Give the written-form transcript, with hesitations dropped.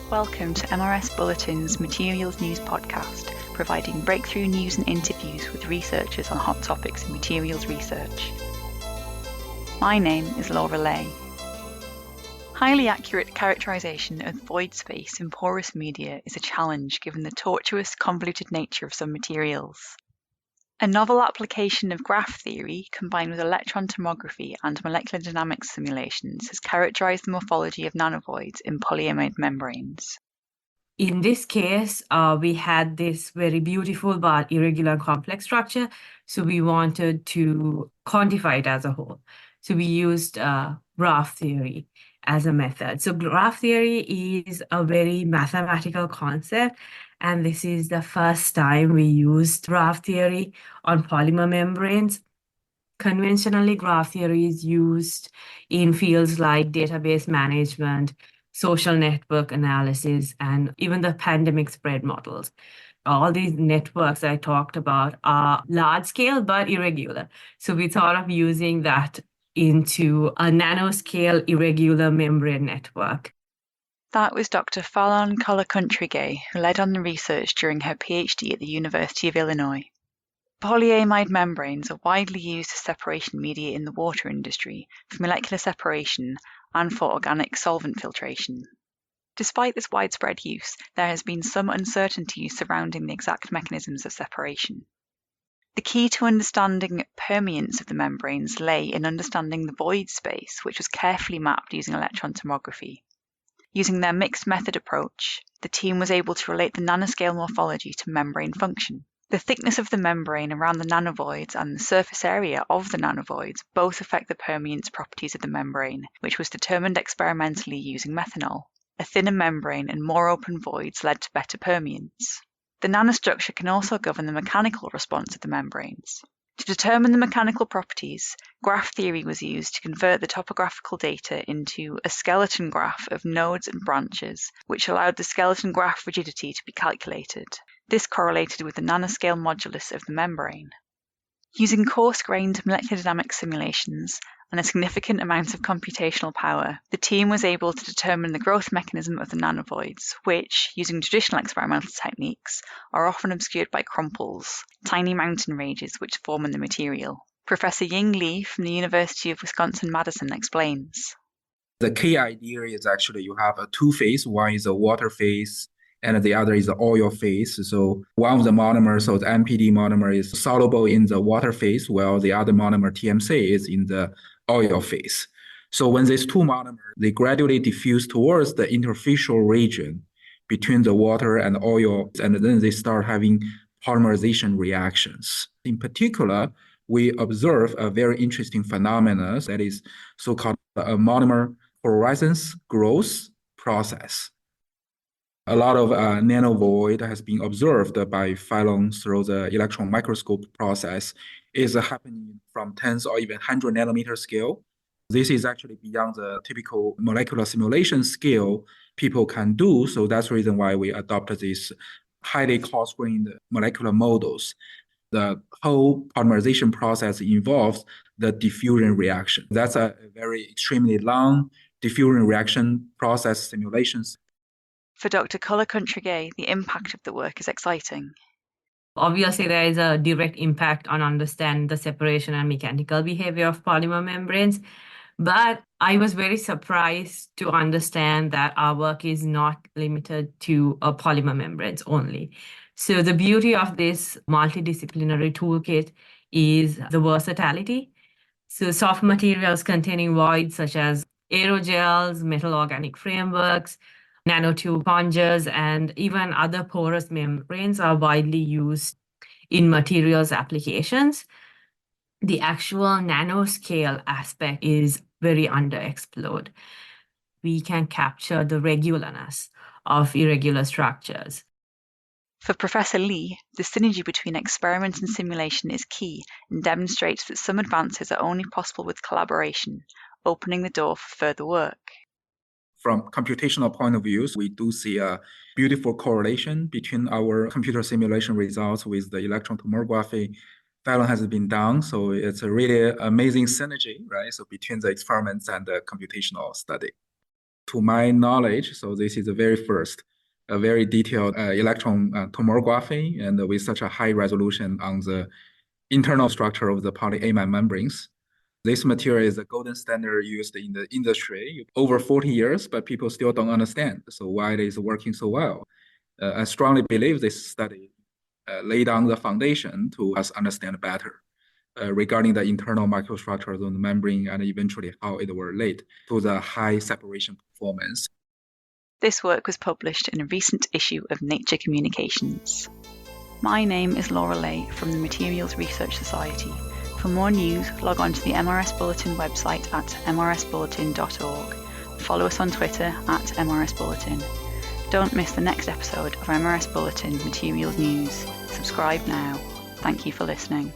Welcome to MRS Bulletin's Materials News podcast, providing breakthrough news and interviews with researchers on hot topics in materials research. My name is Laura Lay. Highly accurate characterization of void space in porous media is a challenge given the tortuous, convoluted nature of some materials. A novel application of graph theory combined with electron tomography and molecular dynamics simulations has characterized the morphology of nanovoids in polyamide membranes. In this case, we had this very beautiful but irregular complex structure, so we wanted to quantify it as a whole. So we used graph theory as a method. So graph theory is a very mathematical concept, and this is the first time we used graph theory on polymer membranes. Conventionally, graph theory is used in fields like database management, social network analysis, and even the pandemic spread models. All these networks I talked about are large scale but irregular. So we thought of using that into a nanoscale irregular membrane network. That was Dr. Fallon Colacontriguet, who led on the research during her PhD at the University of Illinois. Polyamide membranes are widely used as separation media in the water industry for molecular separation and for organic solvent filtration. Despite this widespread use, there has been some uncertainty surrounding the exact mechanisms of separation. The key to understanding permeance of the membranes lay in understanding the void space, which was carefully mapped using electron tomography. Using their mixed method approach, the team was able to relate the nanoscale morphology to membrane function. The thickness of the membrane around the nanovoids and the surface area of the nanovoids both affect the permeance properties of the membrane, which was determined experimentally using methanol. A thinner membrane and more open voids led to better permeance. The nanostructure can also govern the mechanical response of the membranes. To determine the mechanical properties, graph theory was used to convert the topographical data into a skeleton graph of nodes and branches, which allowed the skeleton graph rigidity to be calculated. This correlated with the nanoscale modulus of the membrane. Using coarse-grained molecular dynamics simulations and a significant amount of computational power, the team was able to determine the growth mechanism of the nanovoids, which, using traditional experimental techniques, are often obscured by crumples, tiny mountain ranges which form in the material. Professor Ying Li from the University of Wisconsin-Madison explains. The key idea is actually you have a two phase. One is a water phase, and the other is the oil phase. So one of the monomers, so the MPD monomer, is soluble in the water phase, while the other monomer, TMC, is in the oil phase. So when these two monomers, they gradually diffuse towards the interfacial region between the water and oil, and then they start having polymerization reactions. In particular, we observe a very interesting phenomenon that is so-called a monomer fluorescence growth process. A lot of nanovoid has been observed by Fallon through the electron microscope process is happening from tens or even 100 nanometer scale. This is actually beyond the typical molecular simulation scale people can do. So that's the reason why we adopted these highly coarse-grained molecular models. The whole polymerization process involves the diffusion reaction. That's a very extremely long diffusion reaction process simulations. For Dr. Colacontriguet, the impact of the work is exciting. Obviously, there is a direct impact on understanding the separation and mechanical behavior of polymer membranes. But I was very surprised to understand that our work is not limited to polymer membranes only. So the beauty of this multidisciplinary toolkit is the versatility. So soft materials containing voids such as aerogels, metal organic frameworks, nanotube sponges, and even other porous membranes are widely used in materials applications. The actual nanoscale aspect is very underexplored. We can capture the regularness of irregular structures. For Professor Li, the synergy between experiment and simulation is key and demonstrates that some advances are only possible with collaboration, opening the door for further work. From computational point of view, we do see a beautiful correlation between our computer simulation results with the electron tomography Fallon has been done. So it's a really amazing synergy, right? So between the experiments and the computational study. To my knowledge, so this is the very first, a very detailed electron tomography, and with such a high resolution on the internal structure of the polyamide membranes. This material is a golden standard used in the industry over 40 years, but people still don't understand. So why it is working so well? I strongly believe this study laid down the foundation to us understand better regarding the internal microstructures of the membrane and eventually how it will relate to the high separation performance. This work was published in a recent issue of Nature Communications. My name is Laura Lay from the Materials Research Society. For more news, log on to the MRS Bulletin website at mrsbulletin.org. Follow us on Twitter at MRS Bulletin. Don't miss the next episode of MRS Bulletin Materials News. Subscribe now. Thank you for listening.